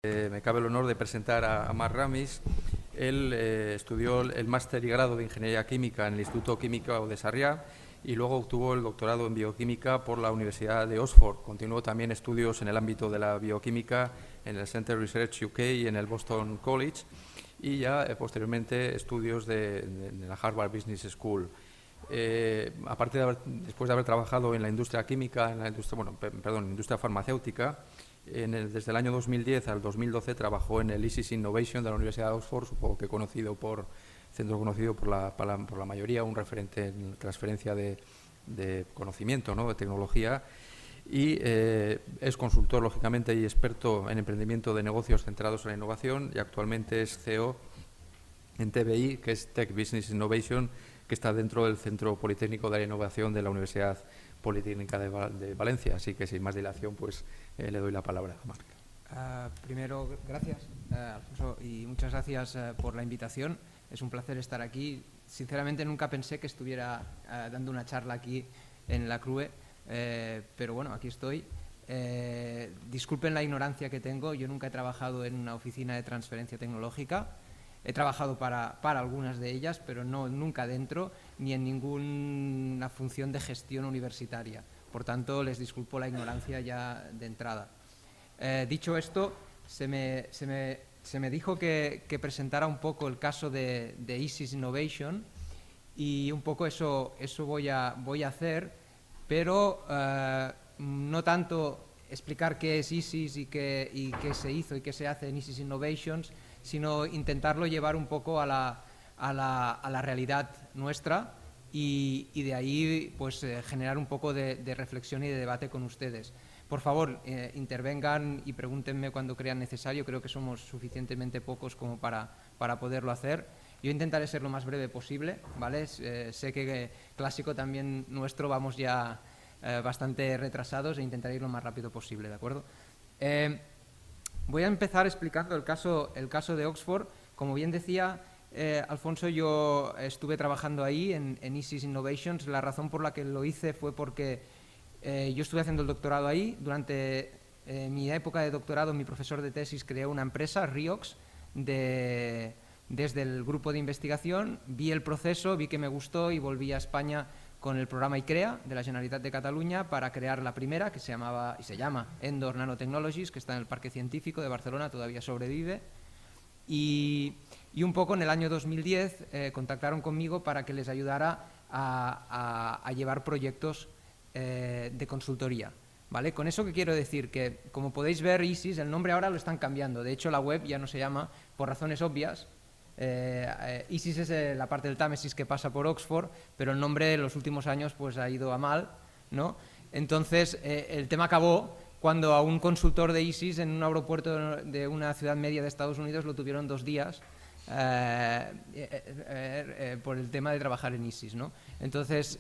Me cabe el honor de presentar a Marc Ramis. Él estudió el máster y grado de Ingeniería Química en el Instituto Químico de Sarriá y luego obtuvo el doctorado en Bioquímica por la Universidad de Oxford. Continuó también estudios en el ámbito de la bioquímica en el Center Research UK y en el Boston College y ya posteriormente estudios de la Harvard Business School. Después de haber trabajado en la industria química, en la industria farmacéutica, desde el año 2010 al 2012 trabajó en el ISIS Innovation de la Universidad de Oxford, supongo que centro conocido por la mayoría, un referente en transferencia de conocimiento, ¿no?, de tecnología, y es consultor, lógicamente, y experto en emprendimiento de negocios centrados en la innovación, y actualmente es CEO en TBI, que es Tech Business Innovation, que está dentro del Centro Politécnico de la Innovación de la Universidad Politécnica de Valencia. Así que, sin más dilación, pues le doy la palabra a Marc. Primero, gracias, Alfonso, y muchas gracias por la invitación. Es un placer estar aquí. Sinceramente, nunca pensé que estuviera dando una charla aquí en la CRUE, pero bueno, aquí estoy. Disculpen la ignorancia que tengo. Yo nunca he trabajado en una oficina de transferencia tecnológica. He trabajado para algunas de ellas, pero nunca dentro, ni en ninguna función de gestión universitaria. Por tanto, les disculpo la ignorancia ya de entrada. Dicho esto, se me dijo que presentara un poco el caso de ISIS Innovation, y un poco eso voy a hacer, pero no tanto explicar qué es ISIS y qué se hizo y qué se hace en ISIS Innovations, sino intentarlo llevar un poco a la realidad nuestra y de ahí pues generar un poco de reflexión y de debate con ustedes. Por favor, intervengan y pregúntenme cuando crean necesario. Creo que somos suficientemente pocos como para poderlo hacer. Yo intentaré ser lo más breve posible, ¿vale? Sé que clásico también nuestro, vamos ya bastante retrasados, e intentaré ir lo más rápido posible, ¿de acuerdo? Voy a empezar explicando el caso de Oxford. Como bien decía Alfonso, yo estuve trabajando ahí en ISIS Innovations. La razón por la que lo hice fue porque yo estuve haciendo el doctorado ahí. Durante mi época de doctorado, mi profesor de tesis creó una empresa, Riox, desde el grupo de investigación. Vi el proceso, vi que me gustó y volví a España con el programa ICREA de la Generalitat de Cataluña para crear la primera, que se llama Endor Nanotechnologies, que está en el Parque Científico de Barcelona, todavía sobrevive. Y un poco en el año 2010 contactaron conmigo para que les ayudara a llevar proyectos de consultoría, ¿vale? Con eso, ¿qué quiero decir? Que, como podéis ver, ISIS, el nombre ahora lo están cambiando. De hecho, la web ya no se llama, por razones obvias. ISIS es la parte del Támesis que pasa por Oxford, pero el nombre en los últimos años pues ha ido a mal, ¿no? Entonces, el tema acabó cuando a un consultor de ISIS en un aeropuerto de una ciudad media de Estados Unidos lo tuvieron 2 días por el tema de trabajar en ISIS, ¿no? Entonces,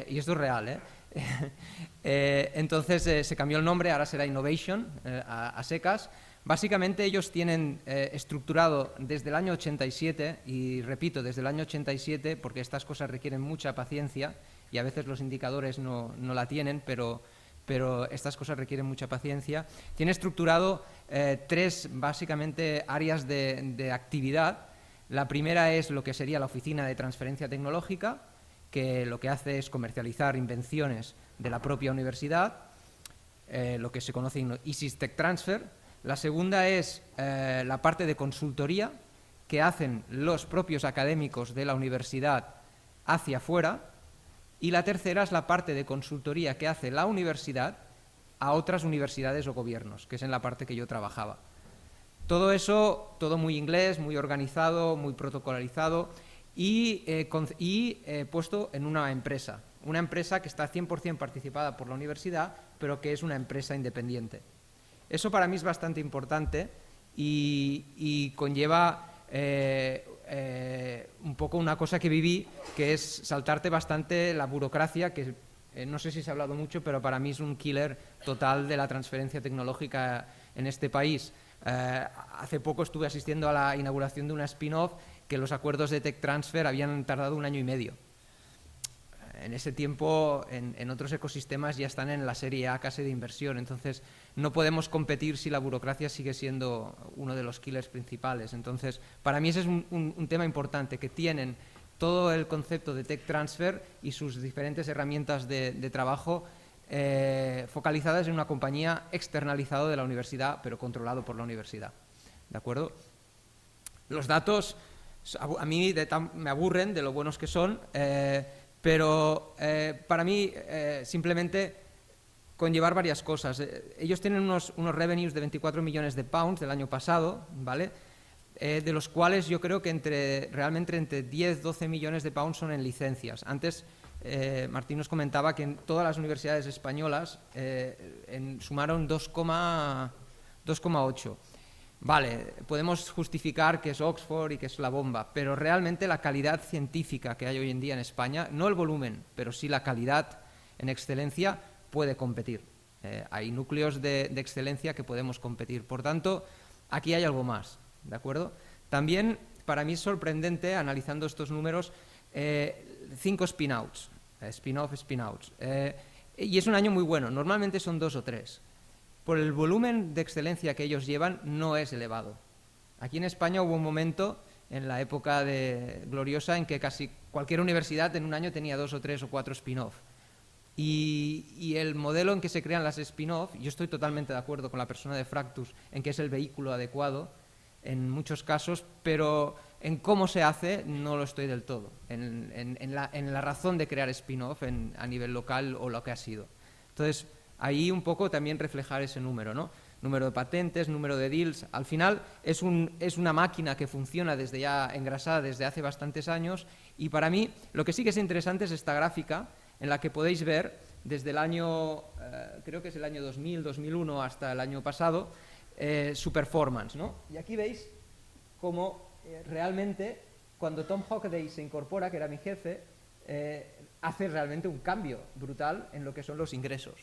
y esto es real, entonces se cambió el nombre, ahora será Innovation, a secas. Básicamente ellos tienen estructurado desde el año 87, y repito, desde el año 87, porque estas cosas requieren mucha paciencia y a veces los indicadores no la tienen, pero estas cosas requieren mucha paciencia. Tiene estructurado 3 básicamente áreas de actividad. La primera es lo que sería la Oficina de Transferencia Tecnológica, que lo que hace es comercializar invenciones de la propia universidad, lo que se conoce como ISIS Tech Transfer. La segunda es la parte de consultoría que hacen los propios académicos de la universidad hacia afuera, y la tercera es la parte de consultoría que hace la universidad a otras universidades o gobiernos, que es en la parte que yo trabajaba. Todo eso, todo muy inglés, muy organizado, muy protocolarizado y puesto en una empresa que está 100% participada por la universidad, pero que es una empresa independiente. Eso para mí es bastante importante y conlleva un poco una cosa que viví, que es saltarte bastante la burocracia, que no sé si se ha hablado mucho, pero para mí es un killer total de la transferencia tecnológica en este país. Hace poco estuve asistiendo a la inauguración de una spin-off que los acuerdos de Tech Transfer habían tardado 1 año y medio. en ese tiempo en otros ecosistemas ya están en la serie A casi de inversión, entonces no podemos competir si la burocracia sigue siendo uno de los killers principales. Entonces, para mí ese es un tema importante, que tienen todo el concepto de tech transfer y sus diferentes herramientas de trabajo focalizadas en una compañía externalizada de la universidad, pero controlado por la universidad. ¿De acuerdo? Los datos a mí me aburren de lo buenos que son, pero para mí simplemente conllevar varias cosas. Ellos tienen unos revenues de 24 millones de pounds del año pasado, ¿vale? De los cuales yo creo que realmente entre 10-12 millones de pounds son en licencias. Antes Martín nos comentaba que en todas las universidades españolas sumaron 2,8. Vale, podemos justificar que es Oxford y que es la bomba, pero realmente la calidad científica que hay hoy en día en España, no el volumen, pero sí la calidad en excelencia, puede competir. Hay núcleos de excelencia que podemos competir. Por tanto, aquí hay algo más, ¿de acuerdo? También, para mí es sorprendente, analizando estos números, 5 spin-outs, spin-off, spin-outs. Y es un año muy bueno, normalmente son 2 o 3. Por el volumen de excelencia que ellos llevan, no es elevado. Aquí en España hubo un momento, en la época gloriosa, en que casi cualquier universidad en un año tenía 2 o 3 o 4 spin-off. Y el modelo en que se crean las spin-off, yo estoy totalmente de acuerdo con la persona de Fractus en que es el vehículo adecuado en muchos casos, pero en cómo se hace no lo estoy del todo, en la razón de crear spin-off a nivel local o lo que ha sido. Entonces, ahí un poco también reflejar ese número, ¿no? Número de patentes, número de deals. Al final es una máquina que funciona engrasada desde hace bastantes años, y para mí lo que sí que es interesante es esta gráfica en la que podéis ver desde el año, creo que es el año 2000, 2001 hasta el año pasado, su performance, ¿no? Y aquí veis cómo realmente cuando Tom Hockaday se incorpora, que era mi jefe, hace realmente un cambio brutal en lo que son los ingresos.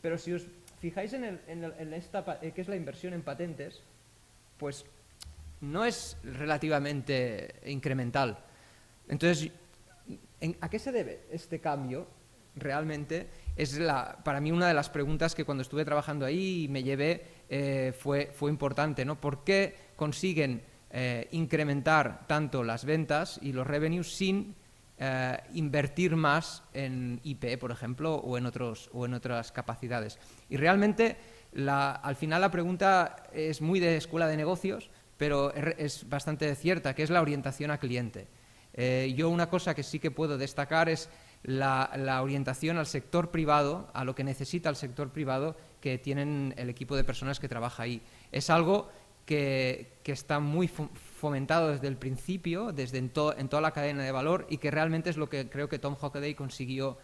Pero si os fijáis en esta, que es la inversión en patentes, pues no es relativamente incremental. Entonces, ¿a qué se debe este cambio? Realmente es para mí una de las preguntas que cuando estuve trabajando ahí me llevé, fue importante, ¿no? ¿Por qué consiguen incrementar tanto las ventas y los revenues sin invertir más en IP, por ejemplo, o en otras capacidades? Y realmente al final la pregunta es muy de escuela de negocios, pero es bastante cierta, que es la orientación a cliente. Yo una cosa que sí que puedo destacar es la orientación al sector privado, a lo que necesita el sector privado, que tienen el equipo de personas que trabaja ahí. Es algo que está muy fomentado desde el principio, en toda la cadena de valor, y que realmente es lo que creo que Tom Hockaday consiguió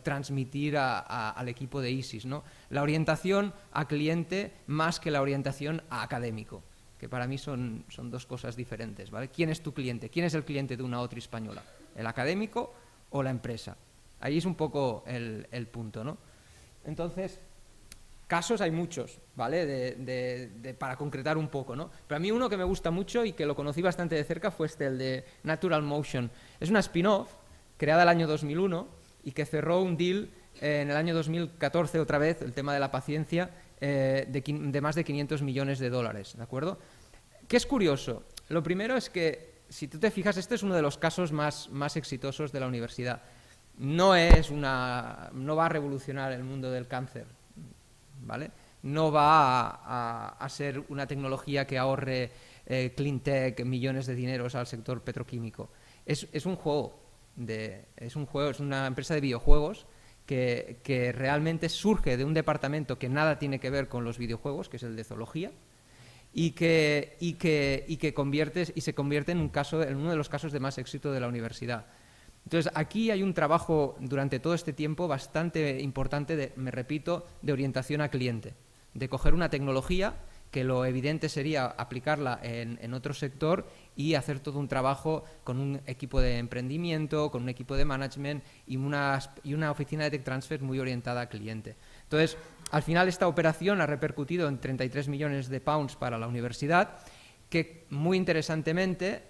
transmitir al equipo de ISIS, ¿no? La orientación a cliente más que la orientación a académico, que para mí son dos cosas diferentes, ¿vale? ¿Quién es tu cliente? ¿Quién es el cliente de una otra española? ¿El académico o la empresa? Ahí es un poco el punto, ¿no? Entonces, casos hay muchos, ¿vale? Para concretar un poco, ¿no? Pero a mí uno que me gusta mucho y que lo conocí bastante de cerca fue el de Natural Motion. Es una spin-off creada el año 2001 y que cerró un deal en el año 2014, otra vez, el tema de la paciencia, de más de 500 millones de dólares, ¿de acuerdo? ¿Qué es curioso? Lo primero es que, si tú te fijas, este es uno de los casos más exitosos de la universidad. No va a revolucionar el mundo del cáncer, ¿vale? No va a ser una tecnología que ahorre clean tech millones de dineros al sector petroquímico. Es un juego, es una empresa de videojuegos que realmente surge de un departamento que nada tiene que ver con los videojuegos, que es el de zoología, y se convierte en uno de los casos de más éxito de la universidad. Entonces, aquí hay un trabajo durante todo este tiempo bastante importante, me repito, de orientación a cliente, de coger una tecnología que lo evidente sería aplicarla en otro sector y hacer todo un trabajo con un equipo de emprendimiento, con un equipo de management y una oficina de tech transfer muy orientada al cliente. Entonces, al final esta operación ha repercutido en 33 millones de pounds para la universidad, que muy interesantemente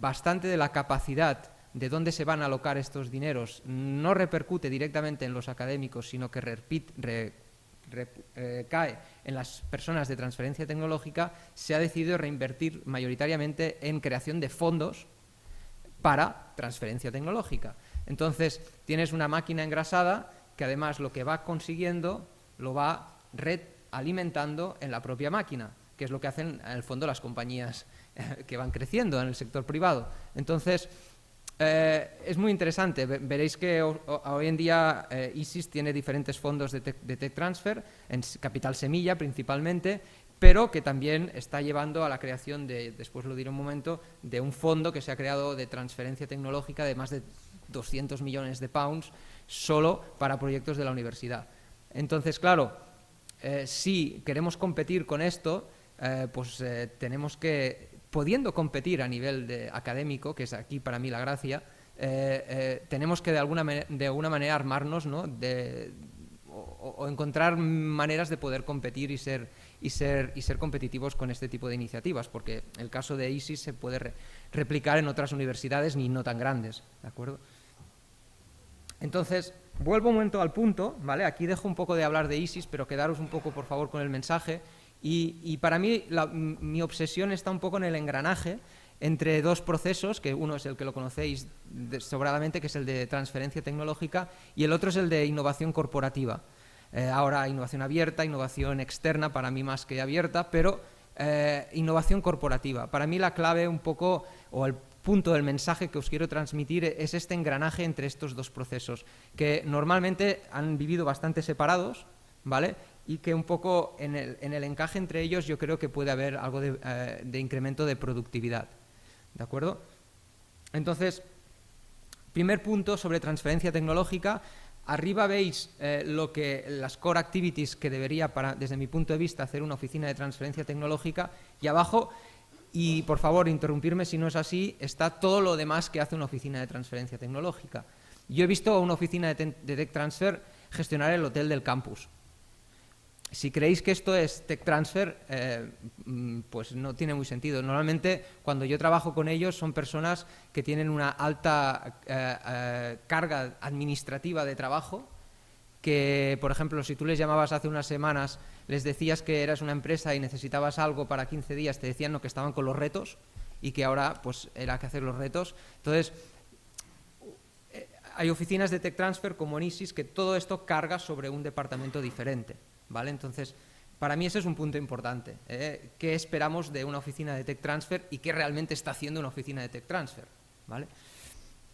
bastante de la capacidad de dónde se van a alocar estos dineros no repercute directamente en los académicos, sino que cae en las personas de transferencia tecnológica, se ha decidido reinvertir mayoritariamente en creación de fondos para transferencia tecnológica. Entonces, tienes una máquina engrasada que además lo que va consiguiendo lo va alimentando en la propia máquina, que es lo que hacen en el fondo las compañías que van creciendo en el sector privado. Entonces, es muy interesante. Veréis que hoy en día ISIS tiene diferentes fondos de tech transfer, en capital semilla principalmente, pero que también está llevando a la creación de, después lo diré un momento, de un fondo que se ha creado de transferencia tecnológica de más de 200 millones de pounds solo para proyectos de la universidad. Entonces, claro, si queremos competir con esto, pues tenemos que, pudiendo competir a nivel académico, que es aquí para mí la gracia, tenemos que de alguna manera armarnos, ¿no? o encontrar maneras de poder competir y ser competitivos con este tipo de iniciativas, porque el caso de ISIS se puede replicar en otras universidades ni no tan grandes, ¿de acuerdo? Entonces, vuelvo un momento al punto, ¿vale? Aquí dejo un poco de hablar de ISIS, pero quedaros un poco, por favor, con el mensaje. Y para mí, mi obsesión está un poco en el engranaje entre dos procesos, que uno es el que lo conocéis sobradamente, que es el de transferencia tecnológica, y el otro es el de innovación corporativa. Ahora, innovación abierta, innovación externa, para mí más que abierta, pero innovación corporativa. Para mí la clave un poco, o el punto del mensaje que os quiero transmitir es este engranaje entre estos dos procesos, que normalmente han vivido bastante separados, ¿vale? Y que un poco en el encaje entre ellos yo creo que puede haber algo de incremento de productividad, ¿de acuerdo? Entonces, primer punto sobre transferencia tecnológica. Arriba veis las core activities que debería, desde mi punto de vista, hacer una oficina de transferencia tecnológica, y abajo, y por favor interrumpirme si no es así, está todo lo demás que hace una oficina de transferencia tecnológica. Yo he visto a una oficina de Tech Transfer gestionar el hotel del campus. Si creéis que esto es Tech Transfer, pues no tiene muy sentido. Normalmente, cuando yo trabajo con ellos, son personas que tienen una alta carga administrativa de trabajo, que, por ejemplo, si tú les llamabas hace unas semanas, les decías que eras una empresa y necesitabas algo para 15 días, te decían no, que estaban con los retos y que ahora pues era que hacer los retos. Entonces, hay oficinas de Tech Transfer como en ISIS que todo esto carga sobre un departamento diferente, ¿vale? Entonces, para mí ese es un punto importante. ¿Qué esperamos de una oficina de Tech Transfer y qué realmente está haciendo una oficina de Tech Transfer? ¿Vale?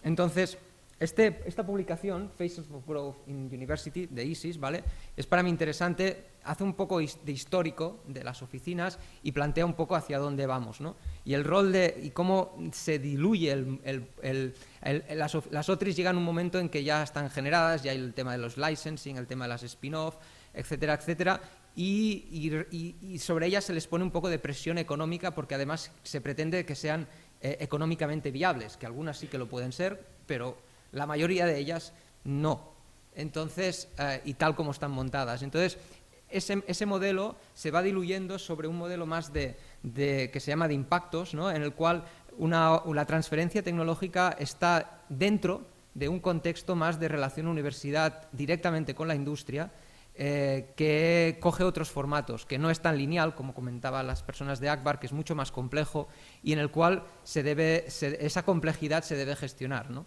Entonces, esta publicación, Faces of Growth in University, de ISIS, ¿vale? Es para mí interesante, hace un poco de histórico de las oficinas y plantea un poco hacia dónde vamos, ¿no? Y el rol y cómo se diluye las OTRIs llegan a un momento en que ya están generadas, ya hay el tema de los licensing, el tema de las spin-off, etcétera, etcétera, y sobre ellas se les pone un poco de presión económica porque además se pretende que sean económicamente viables, que algunas sí que lo pueden ser, pero la mayoría de ellas no. Entonces, y tal como están montadas. Entonces, ese modelo se va diluyendo sobre un modelo más que se llama de impactos, ¿no? En el cual la transferencia tecnológica está dentro de un contexto más de relación universidad directamente con la industria, que coge otros formatos, que no es tan lineal, como comentaban las personas de Akbar, que es mucho más complejo y en el cual esa complejidad se debe gestionar, ¿no?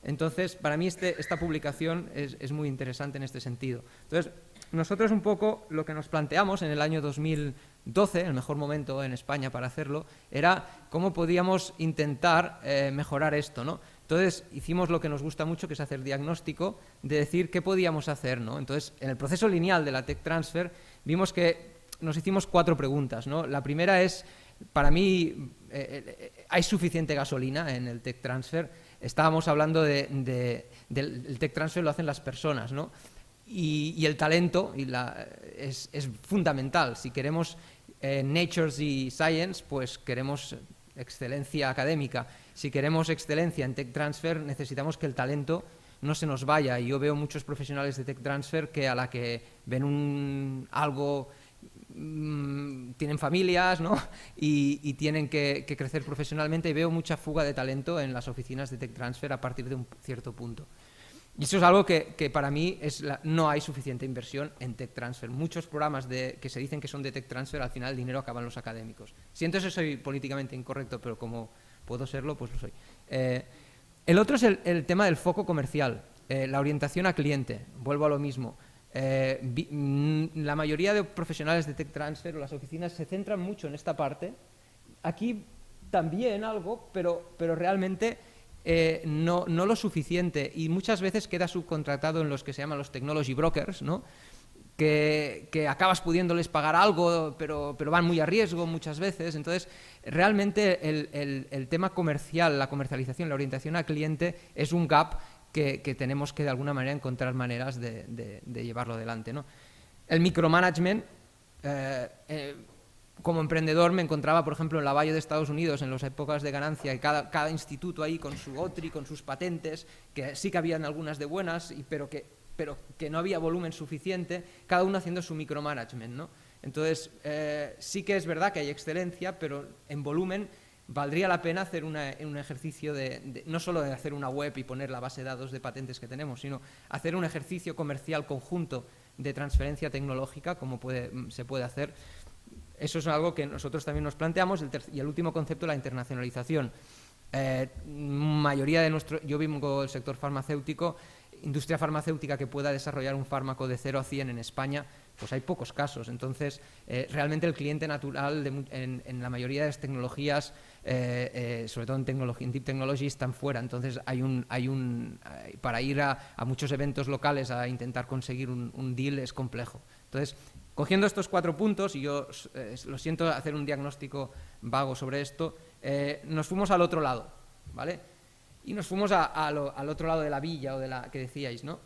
Entonces, para mí esta publicación es muy interesante en este sentido. Entonces, nosotros un poco lo que nos planteamos en el año 2012, el mejor momento en España para hacerlo, era cómo podíamos intentar mejorar esto, ¿no? Entonces, hicimos lo que nos gusta mucho, que es hacer diagnóstico, de decir qué podíamos hacer, ¿no? Entonces, en el proceso lineal de la Tech Transfer, vimos que nos hicimos 4 preguntas, ¿no? La primera es, para mí, ¿hay suficiente gasolina en el Tech Transfer? Estábamos hablando del Tech Transfer lo hacen las personas, ¿no? Y el talento es fundamental. Si queremos Nature y Science, pues queremos excelencia académica. Si queremos excelencia en Tech Transfer, necesitamos que el talento no se nos vaya. Y yo veo muchos profesionales de Tech Transfer que a la que ven algo tienen familias, ¿no? y tienen que crecer profesionalmente, y veo mucha fuga de talento en las oficinas de Tech Transfer a partir de un cierto punto. Y eso es algo que para mí no hay suficiente inversión en Tech Transfer. Muchos programas que se dicen que son de Tech Transfer, al final el dinero acaba en los académicos. Siento que soy políticamente incorrecto, pero como puedo serlo, pues lo soy. El otro es el tema del foco comercial, la orientación a cliente. Vuelvo a lo mismo. La mayoría de profesionales de Tech Transfer o las oficinas se centran mucho en esta parte. Aquí también algo, pero realmente no lo suficiente, y muchas veces queda subcontratado en los que se llaman los technology brokers, ¿no? que acabas pudiéndoles pagar algo, pero van muy a riesgo muchas veces. Entonces, realmente el tema comercial, la comercialización, la orientación al cliente es un gap que tenemos que de alguna manera encontrar maneras de llevarlo adelante, ¿no? El micromanagement, como emprendedor me encontraba, por ejemplo, en la Valle de Estados Unidos, en las épocas de ganancia, y cada instituto ahí con su OTRI, con sus patentes, que sí que habían algunas de buenas, pero que no había volumen suficiente, cada uno haciendo su micromanagement, ¿no? Entonces, sí que es verdad que hay excelencia, pero en volumen valdría la pena hacer un ejercicio no solo de hacer una web y poner la base de datos de patentes que tenemos, sino hacer un ejercicio comercial conjunto de transferencia tecnológica, como se puede hacer. Eso es algo que nosotros también nos planteamos. Y el último concepto, la internacionalización. Yo vengo del sector farmacéutico. Industria farmacéutica que pueda desarrollar un fármaco de 0 a 100 en España, pues hay pocos casos. Entonces, realmente el cliente natural en la mayoría de las tecnologías, sobre todo en Deep Technology, están fuera. Entonces, para ir a muchos eventos locales a intentar conseguir un deal es complejo. Entonces, cogiendo estos 4 puntos, y yo lo siento hacer un diagnóstico vago sobre esto, nos fuimos al otro lado, ¿vale? Y nos fuimos al otro lado de la villa, o de la que decíais, ¿no?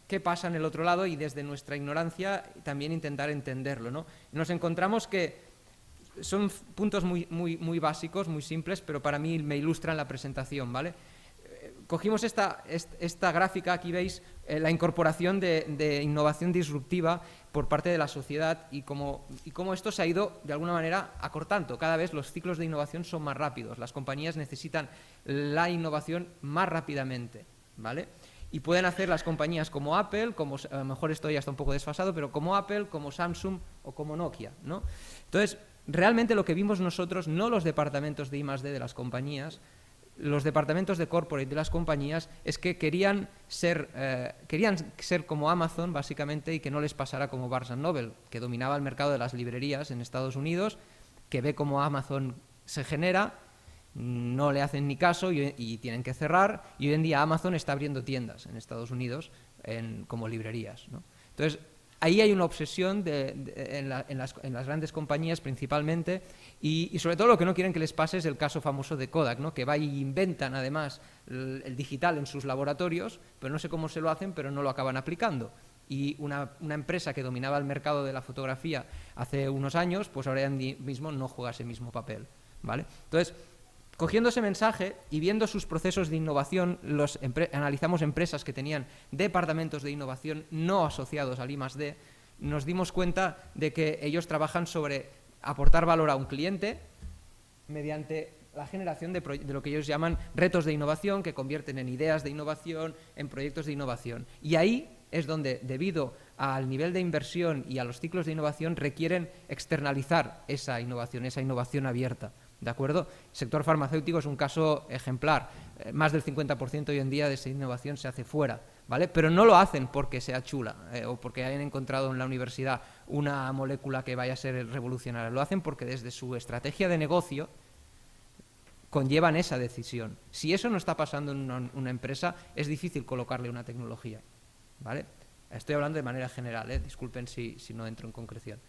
¿Qué pasa en el otro lado? Y desde nuestra ignorancia también intentar entenderlo, ¿no? Nos encontramos que son puntos muy básicos, muy simples, pero para mí me ilustran la presentación, ¿vale? Cogimos esta gráfica, aquí veis la incorporación de innovación disruptiva por parte de la sociedad y cómo esto se ha ido de alguna manera acortando. Cada vez los ciclos de innovación son más rápidos, las compañías necesitan la innovación más rápidamente, ¿vale? Y pueden hacer las compañías como Apple, a lo mejor esto ya está un poco desfasado, pero como Apple, como Samsung o como Nokia, ¿no? Entonces, realmente lo que vimos nosotros, no los departamentos de I+D de las compañías, los departamentos de corporate de las compañías, es que querían ser como Amazon, básicamente, y que no les pasara como Barnes & Noble, que dominaba el mercado de las librerías en Estados Unidos, que ve cómo Amazon se genera, no le hacen ni caso y tienen que cerrar, y hoy en día Amazon está abriendo tiendas en Estados Unidos como librerías, ¿no? Entonces, ahí hay una obsesión en las grandes compañías principalmente, y sobre todo lo que no quieren que les pase es el caso famoso de Kodak, ¿no? Que va y inventan además el digital en sus laboratorios, pero no sé cómo se lo hacen, pero no lo acaban aplicando. Y una empresa que dominaba el mercado de la fotografía hace unos años, pues ahora mismo no juega ese mismo papel, ¿vale? Entonces, cogiendo ese mensaje y viendo sus procesos de innovación, analizamos empresas que tenían departamentos de innovación no asociados al I+D, nos dimos cuenta de que ellos trabajan sobre aportar valor a un cliente mediante la generación de lo que ellos llaman retos de innovación, que convierten en ideas de innovación, en proyectos de innovación. Y ahí es donde, debido al nivel de inversión y a los ciclos de innovación, requieren externalizar esa innovación abierta. ¿De acuerdo? El sector farmacéutico es un caso ejemplar. Más del 50% hoy en día de esa innovación se hace fuera, ¿vale? Pero no lo hacen porque sea chula o porque hayan encontrado en la universidad una molécula que vaya a ser revolucionaria. Lo hacen porque desde su estrategia de negocio conllevan esa decisión. Si eso no está pasando en una empresa, es difícil colocarle una tecnología, ¿vale? Estoy hablando de manera general, disculpen si no entro en concreción.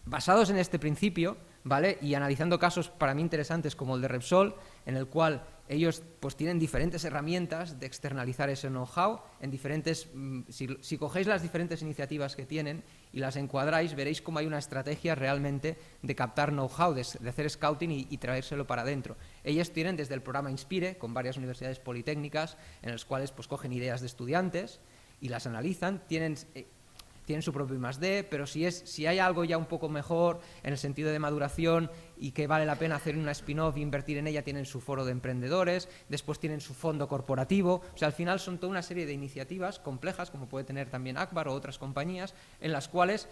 Basados en este principio, ¿vale? Y analizando casos para mí interesantes como el de Repsol, en el cual ellos pues tienen diferentes herramientas de externalizar ese know-how en diferentes. Si cogéis las diferentes iniciativas que tienen y las encuadráis, veréis cómo hay una estrategia realmente de captar know-how, de hacer scouting y traérselo para adentro. Ellos tienen desde el programa Inspire, con varias universidades politécnicas, en los cuales pues cogen ideas de estudiantes y las analizan. tienen su propio I+D, pero si hay algo ya un poco mejor en el sentido de maduración y que vale la pena hacer una spin-off e invertir en ella, tienen su foro de emprendedores, después tienen su fondo corporativo. O sea, al final son toda una serie de iniciativas complejas, como puede tener también Akbar o otras compañías, en las cuales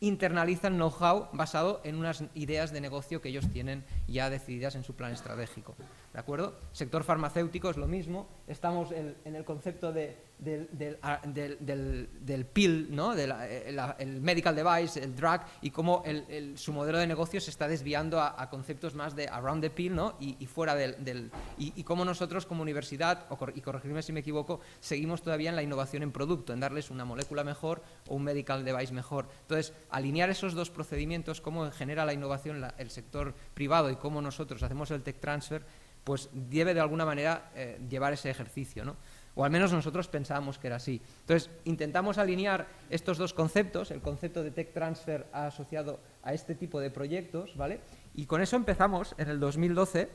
internalizan know-how basado en unas ideas de negocio que ellos tienen ya decididas en su plan estratégico. ¿De acuerdo? Sector farmacéutico es lo mismo. Estamos en el concepto del pill, ¿no? El medical device, el drug, y cómo su modelo de negocio se está desviando a conceptos más de around the pill, ¿no? y fuera y cómo nosotros como universidad, y corregirme si me equivoco, seguimos todavía en la innovación en producto, en darles una molécula mejor o un medical device mejor. Entonces, alinear esos dos procedimientos, cómo genera la innovación el sector privado y cómo nosotros hacemos el tech transfer, pues debe de alguna manera llevar ese ejercicio, ¿no? O al menos nosotros pensábamos que era así. Entonces, intentamos alinear estos dos conceptos, el concepto de tech transfer asociado a este tipo de proyectos, ¿vale? Y con eso empezamos en el 2012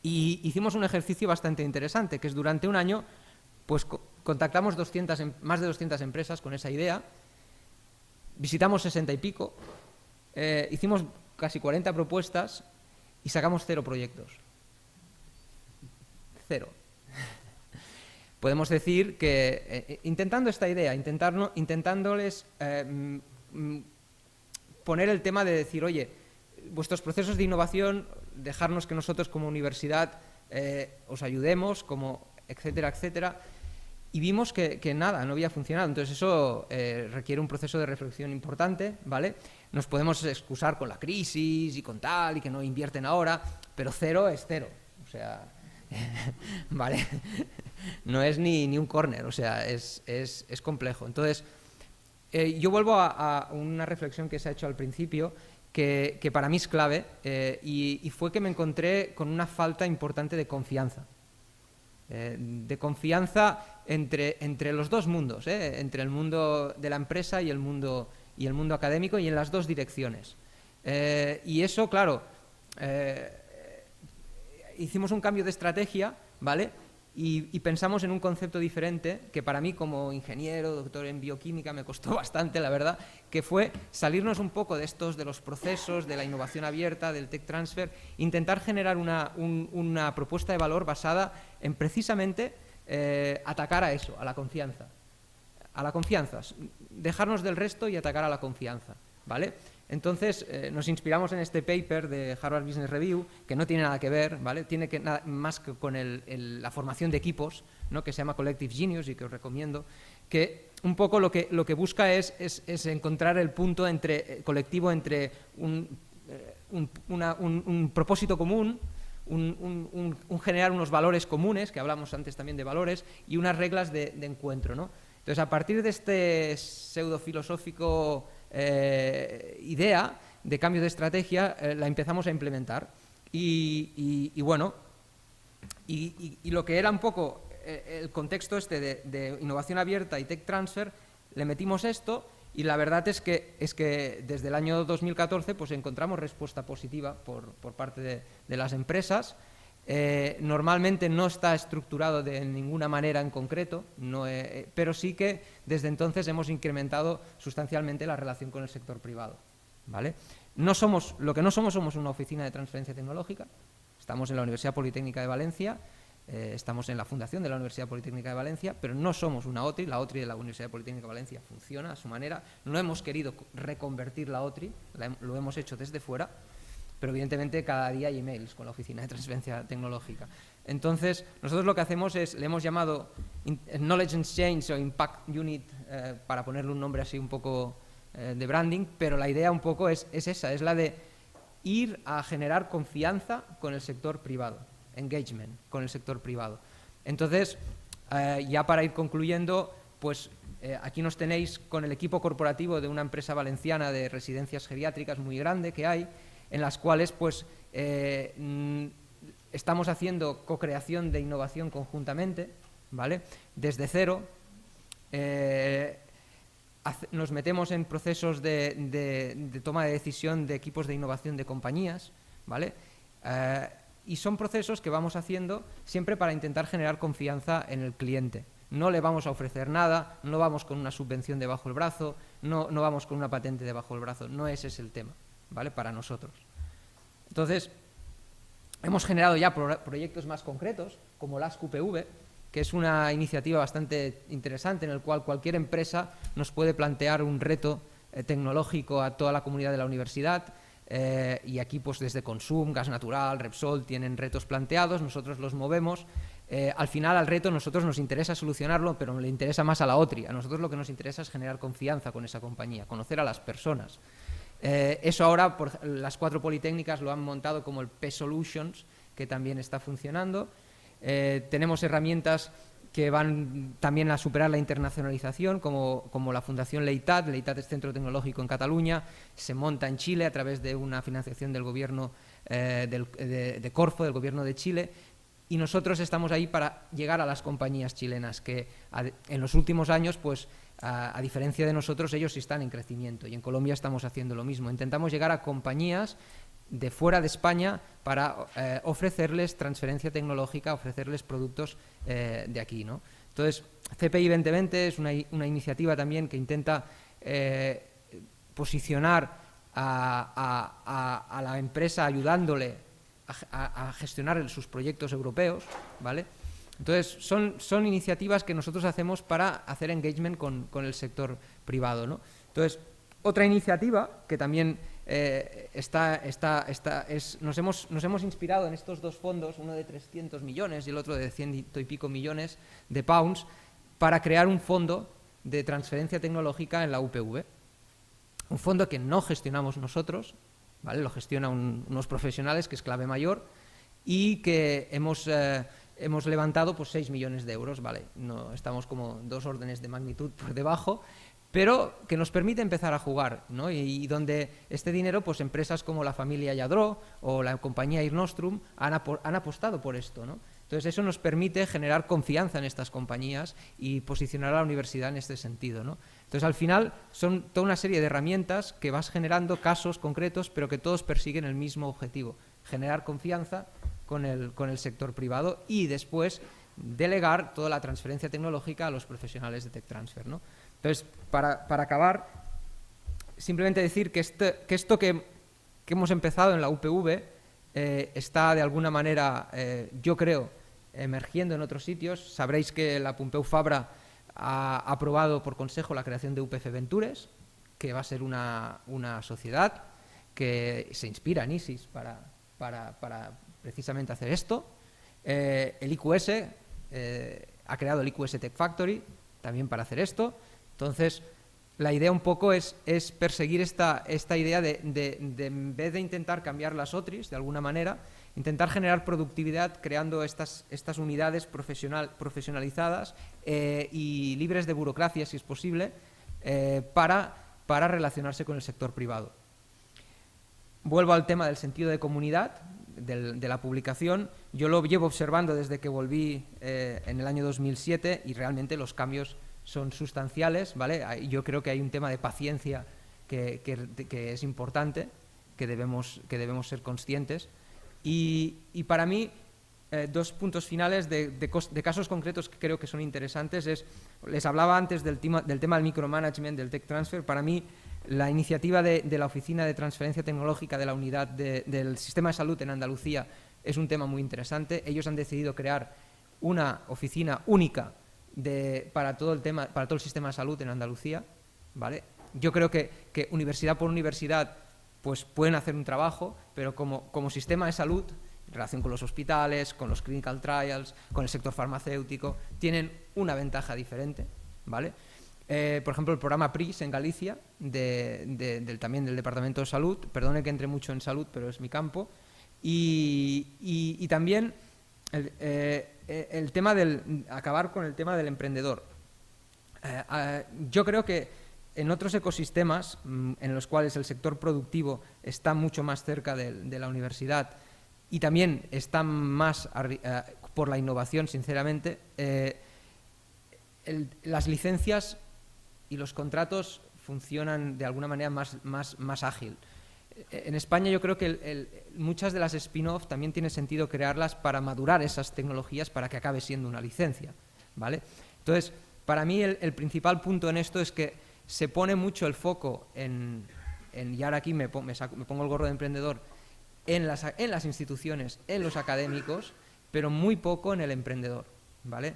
y hicimos un ejercicio bastante interesante, que es durante un año, pues contactamos más de 200 empresas con esa idea, visitamos 60 y pico, hicimos casi 40 propuestas y sacamos 0 proyectos. 0. Podemos decir que intentando esta idea, intentándoles poner el tema de decir, oye, vuestros procesos de innovación, dejarnos que nosotros como universidad os ayudemos, etcétera, etcétera, y vimos que nada, no había funcionado. Entonces eso requiere un proceso de reflexión importante, ¿vale? Nos podemos excusar con la crisis y con tal, y que no invierten ahora, pero 0 es 0, o sea, ¿vale? No es ni un corner, o sea, es complejo. Entonces, yo vuelvo a una reflexión que se ha hecho al principio, que para mí es clave, y fue que me encontré con una falta importante de confianza. De confianza entre los dos mundos, entre el mundo de la empresa y el mundo académico, y en las dos direcciones. Y eso, claro, hicimos un cambio de estrategia, ¿vale? Y pensamos en un concepto diferente que para mí, como ingeniero, doctor en bioquímica, me costó bastante, la verdad, que fue salirnos un poco de los procesos, de la innovación abierta, del tech transfer, intentar generar una propuesta de valor basada en precisamente atacar a eso, a la confianza. A la confianza, dejarnos del resto y atacar a la confianza, ¿vale? Entonces, nos inspiramos en este paper de Harvard Business Review, que no tiene nada que ver, ¿vale? Tiene más que con la formación de equipos, ¿no? Que se llama Collective Genius y que os recomiendo, que un poco lo que busca es encontrar el punto colectivo entre un propósito común, generar unos valores comunes, que hablamos antes también de valores, y unas reglas de encuentro, ¿no? Entonces, a partir de este pseudofilosófico idea de cambio de estrategia, la empezamos a implementar. Y bueno, y lo que era un poco el contexto de innovación abierta y tech transfer, le metimos esto, y la verdad es que desde el año 2014 pues encontramos respuesta positiva por parte de las empresas. Normalmente no está estructurado de ninguna manera en concreto, pero sí que desde entonces hemos incrementado sustancialmente la relación con el sector privado, ¿vale? Lo que no somos una oficina de transferencia tecnológica. Estamos en la Universidad Politécnica de Valencia, estamos en la fundación de la Universidad Politécnica de Valencia, pero no somos una OTRI. La OTRI de la Universidad Politécnica de Valencia funciona a su manera. No hemos querido reconvertir la OTRI, lo hemos hecho desde fuera, pero evidentemente cada día hay emails con la Oficina de Transferencia Tecnológica. Entonces, nosotros lo que hacemos le hemos llamado Knowledge Exchange o Impact Unit, para ponerle un nombre así un poco de branding, pero la idea un poco es esa, es la de ir a generar confianza con el sector privado, engagement con el sector privado. Entonces, ya para ir concluyendo, pues aquí nos tenéis con el equipo corporativo de una empresa valenciana de residencias geriátricas muy grande que hay, en las cuales pues estamos haciendo co-creación de innovación conjuntamente, ¿vale? Desde cero, nos metemos en procesos de toma de decisión de equipos de innovación de compañías, ¿vale? Y son procesos que vamos haciendo siempre para intentar generar confianza en el cliente, no le vamos a ofrecer nada, no vamos con una subvención debajo del brazo, no vamos con una patente debajo del brazo, no ese es el tema, ¿vale? Para nosotros. Entonces, hemos generado ya proyectos más concretos, como las QPV, que es una iniciativa bastante interesante en el cual cualquier empresa nos puede plantear un reto tecnológico a toda la comunidad de la universidad, y aquí pues desde Consum, Gas Natural, Repsol tienen retos planteados, nosotros los movemos. Al final al reto nosotros nos interesa solucionarlo, pero le interesa más a la OTRI. A nosotros lo que nos interesa es generar confianza con esa compañía, conocer a las personas. Eso ahora las 4 politécnicas lo han montado como el P-Solutions, que también está funcionando. Tenemos herramientas que van también a superar la internacionalización, como la Fundación Leitat. Leitat es centro tecnológico en Cataluña, se monta en Chile a través de una financiación del gobierno de Corfo, del gobierno de Chile, y nosotros estamos ahí para llegar a las compañías chilenas, que en los últimos años, pues a diferencia de nosotros, ellos sí están en crecimiento, y en Colombia estamos haciendo lo mismo. Intentamos llegar a compañías de fuera de España para ofrecerles transferencia tecnológica, ofrecerles productos de aquí, ¿no? Entonces, CPI 2020 es una iniciativa también que intenta posicionar a la empresa ayudándole a gestionar sus proyectos europeos, ¿vale? Entonces, son iniciativas que nosotros hacemos para hacer engagement con el sector privado, ¿no? Entonces, otra iniciativa que también nos hemos inspirado en estos 2 fondos, uno de 300 millones y el otro de 100 y pico millones de pounds, para crear un fondo de transferencia tecnológica en la UPV. Un fondo que no gestionamos nosotros, ¿vale? Lo gestionan unos profesionales, que es Clave Mayor, y que hemos levantado pues 6 millones de euros, ¿vale? No, estamos como 2 órdenes de magnitud por debajo, pero que nos permite empezar a jugar, ¿no? Y donde este dinero, pues empresas como la familia Yadro o la compañía Air Nostrum han apostado por esto, ¿no? Entonces eso nos permite generar confianza en estas compañías y posicionar a la universidad en este sentido, ¿no? Entonces al final son toda una serie de herramientas que vas generando casos concretos, pero que todos persiguen el mismo objetivo: generar confianza con el sector privado y después delegar toda la transferencia tecnológica a los profesionales de Tech Transfer, ¿no? Entonces, para acabar, simplemente decir que esto que hemos empezado en la UPV está de alguna manera, yo creo, emergiendo en otros sitios. Sabréis que la Pompeu Fabra ha aprobado por consejo la creación de UPF Ventures, que va a ser una sociedad que se inspira en ISIS para precisamente hacer esto. El IQS ha creado el IQS Tech Factory también para hacer esto. Entonces, la idea un poco es perseguir esta idea de en vez de intentar cambiar las OTRIs de alguna manera, intentar generar productividad creando estas unidades profesionalizadas y libres de burocracia, si es posible, para relacionarse con el sector privado. Vuelvo al tema del sentido de comunidad, de la publicación. Yo lo llevo observando desde que volví en el año 2007 y realmente los cambios son sustanciales, ¿vale? Yo creo que hay un tema de paciencia que es importante, que debemos ser conscientes. Y para mí, 2 puntos finales de casos concretos que creo que son interesantes les hablaba antes del tema del micromanagement, del tech transfer. Para mí, la iniciativa de la Oficina de Transferencia Tecnológica de la Unidad del Sistema de Salud en Andalucía es un tema muy interesante. Ellos han decidido crear una oficina única para todo el sistema de salud en Andalucía, ¿vale? Yo creo que universidad por universidad pues pueden hacer un trabajo, pero como sistema de salud, en relación con los hospitales, con los clinical trials, con el sector farmacéutico, tienen una ventaja diferente, ¿vale? Por ejemplo, el programa PRIS en Galicia, también del Departamento de Salud, perdone que entre mucho en salud, pero es mi campo, y también el tema acabar con el tema del emprendedor. Yo creo que en otros ecosistemas en los cuales el sector productivo está mucho más cerca de la universidad y también está más por la innovación, sinceramente, las licencias y los contratos funcionan de alguna manera más ágil. En España yo creo que muchas de las spin-off también tiene sentido crearlas para madurar esas tecnologías para que acabe siendo una licencia, ¿vale? Entonces, para mí el principal punto en esto es que se pone mucho el foco y ahora aquí me pongo el gorro de emprendedor, en las instituciones, en los académicos, pero muy poco en el emprendedor, ¿vale?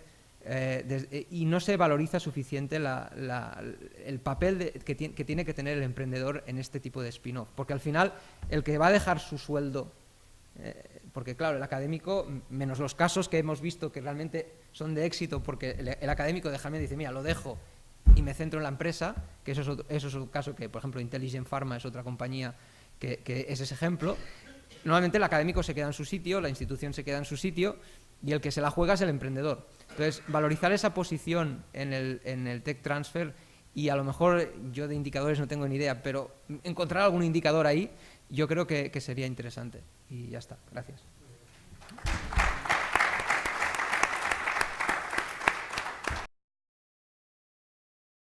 Y no se valoriza suficiente el papel que tiene que tener el emprendedor en este tipo de spin-off, porque al final el que va a dejar su sueldo, porque claro, el académico, menos los casos que hemos visto que realmente son de éxito, porque el académico déjame dice, mira, lo dejo y me centro en la empresa, que eso es un caso que, por ejemplo, Intelligent Pharma es otra compañía que es ese ejemplo. Normalmente el académico se queda en su sitio, la institución se queda en su sitio y el que se la juega es el emprendedor. Entonces, valorizar esa posición en el tech transfer, y a lo mejor yo de indicadores no tengo ni idea, pero encontrar algún indicador ahí yo creo que sería interesante. Y ya está. Gracias.